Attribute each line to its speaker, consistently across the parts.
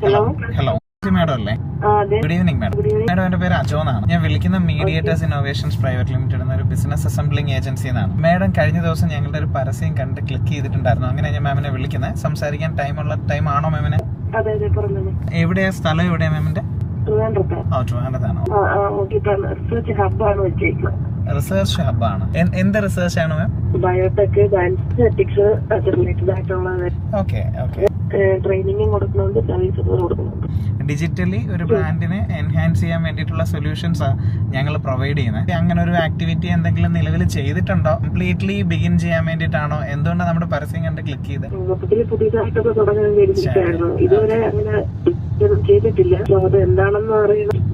Speaker 1: Hello madam അല്ലേ? Good evening madam. Madam എന്റെ പേര് അജോ എന്നാണ്. ഞാൻ വിളിക്കുന്ന മീഡിയേറ്റേഴ്സ് ഇന്നോവേഷൻസ് പ്രൈവറ്റ് ലിമിറ്റഡ് എന്ന ഒരു ബിസിനസ് അസംബ്ലിംഗ് ഏജൻസി എന്നാണ്. മാഡം കഴിഞ്ഞ ദിവസം ഞങ്ങളുടെ ഒരു പരസ്യം കണ്ട് ക്ലിക്ക് ചെയ്തിട്ടുണ്ടായിരുന്നു. അങ്ങനെ ഞാൻ മാമിനെ വിളിക്കുന്നത്. സംസാരിക്കാൻ ടൈം ആണോ മാമിന്? എവിടെയാ സ്ഥലം? എവിടെയാ മാമിന്റെ? ട്രിവാൻഡ്രത്താണോ? റിസർച്ച് ഹബ്ബാണ്. എന്ത് റിസർച്ച് ആണ് മാം?
Speaker 2: ബയോടെക്, ബയോസ്റ്റാറ്റിക്സ് റിലേറ്റഡ് ആയിട്ടുള്ള
Speaker 1: ഓക്കെ ഓക്കെ.
Speaker 2: ട്രെയിനിങ്ങും കൊടുക്കുന്നുണ്ട്, സർവീസുകൾ കൊടുക്കുന്നുണ്ട്.
Speaker 1: ഡിജിറ്റലി ഒരു ബ്രാൻഡിനെ എൻഹാൻസ് ചെയ്യാൻ വേണ്ടിയിട്ടുള്ള സൊല്യൂഷൻസ് ഞങ്ങൾ പ്രൊവൈഡ് ചെയ്യുന്നത്. അങ്ങനെ ഒരു ആക്ടിവിറ്റി എന്തെങ്കിലും നിലവിൽ ചെയ്തിട്ടുണ്ടോ? കംപ്ലീറ്റ്ലി ബിഗിൻ ചെയ്യാൻ വേണ്ടിയിട്ടാണോ? എന്തുകൊണ്ടാണ് നമ്മുടെ പരസ്യം കണ്ട് ക്ലിക്ക് ചെയ്തത്?
Speaker 2: മൊത്തത്തിൽ പുതിയതായിട്ടൊക്കെ തുടങ്ങാൻ വേണ്ടിയിട്ടായിരുന്നു. ഇതുവരെ അങ്ങനെ ചെയ്തിട്ടില്ല. അത് എന്താണെന്ന് അറിയണം.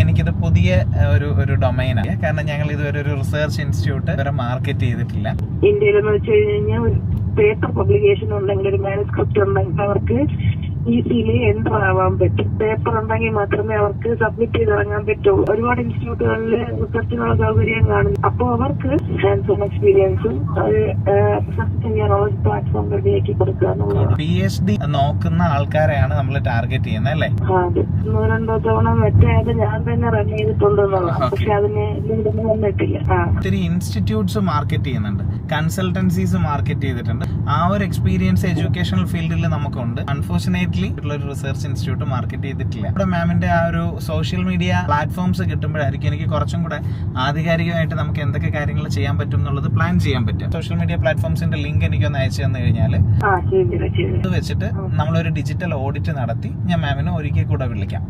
Speaker 1: എനിക്കിത് പുതിയ ഒരു ഡൊമൈനാണ്. കാരണം ഞങ്ങൾ ഇതുവരെ ഒരു റിസർച്ച് ഇൻസ്റ്റിറ്റ്യൂട്ട് വരെ മാർക്കറ്റ് ചെയ്തിട്ടില്ല.
Speaker 2: ഇന്ത്യയിലെന്ന് വെച്ച് കഴിഞ്ഞാൽ ഒരു പേപ്പർ പബ്ലിക്കേഷൻ ഉണ്ടെങ്കിൽ, ഒരു മാനുസ്ക്രിപ്റ്റ് ഉണ്ടെങ്കിൽ അവർക്ക് ഈസിലി എൻ്റർ ആവാൻ പറ്റും. പേപ്പർ ഉണ്ടെങ്കിൽ മാത്രമേ അവർക്ക് സബ്മിറ്റ് ചെയ്ത് ഇറങ്ങാൻ പറ്റുള്ളൂ. ഒരുപാട് ഇൻസ്റ്റിറ്റ്യൂട്ടുകളിൽ റിസർച്ചിനുള്ള സൗകര്യം കാണും. അപ്പോൾ അവർക്ക് ഹാൻഡ്സ് ഓൺ എക്സ്പീരിയൻസും ചെയ്യാനുള്ള പ്ലാറ്റ്ഫോം റെഡിയാക്കി കൊടുക്കുക എന്നുള്ളത്.
Speaker 1: PhD നോക്കുന്ന ആൾക്കാരെയാണ് നമ്മൾ ടാർഗറ്റ് ചെയ്യുന്നത് അല്ലേ?
Speaker 2: അതെ. 1-2 തവണ മറ്റേ ഞാൻ തന്നെ റൺ ചെയ്തിട്ടുണ്ടെന്നുള്ളതാണ്. പക്ഷെ അതിന് ഇതൊന്നും വന്നിട്ടില്ല.
Speaker 1: ഒത്തിരി ഇൻസ്റ്റിറ്റ്യൂട്ട്സ് മാർക്കറ്റ് ചെയ്യുന്നുണ്ട്, കൺസൾട്ടൻസീസ് മാർക്കറ്റ് ചെയ്തിട്ടുണ്ട്. ആ ഒരു എക്സ്പീരിയൻസ് എഡ്യൂക്കേഷണൽ ഫീൽഡിൽ നമുക്കുണ്ട്. അൺഫോർച്ചുനേറ്റ്ലി ഒരു റിസർച്ച് ഇൻസ്റ്റിറ്റ്യൂട്ട് മാർക്കറ്റ് ചെയ്തിട്ടില്ല. ഇവിടെ മാമിന്റെ ആ ഒരു സോഷ്യൽ മീഡിയ പ്ലാറ്റ്ഫോംസ് കിട്ടുമ്പോഴായിരിക്കും എനിക്ക് കുറച്ചും കൂടെ ആധികാരികമായിട്ട് നമുക്ക് എന്തൊക്കെ കാര്യങ്ങൾ ചെയ്യാൻ പറ്റും എന്നുള്ളത് പ്ലാൻ ചെയ്യാൻ പറ്റും. സോഷ്യൽ മീഡിയ പ്ലാറ്റ്ഫോംസിന്റെ ലിങ്ക് എനിക്കൊന്ന് അയച്ചു തന്നു കഴിഞ്ഞാൽ ഇത് വെച്ചിട്ട് നമ്മളൊരു ഡിജിറ്റൽ ഓഡിറ്റ് നടത്തി ഞാൻ മാമിനെ ഒരിക്കൽ കൂടെ വിളിക്കാം.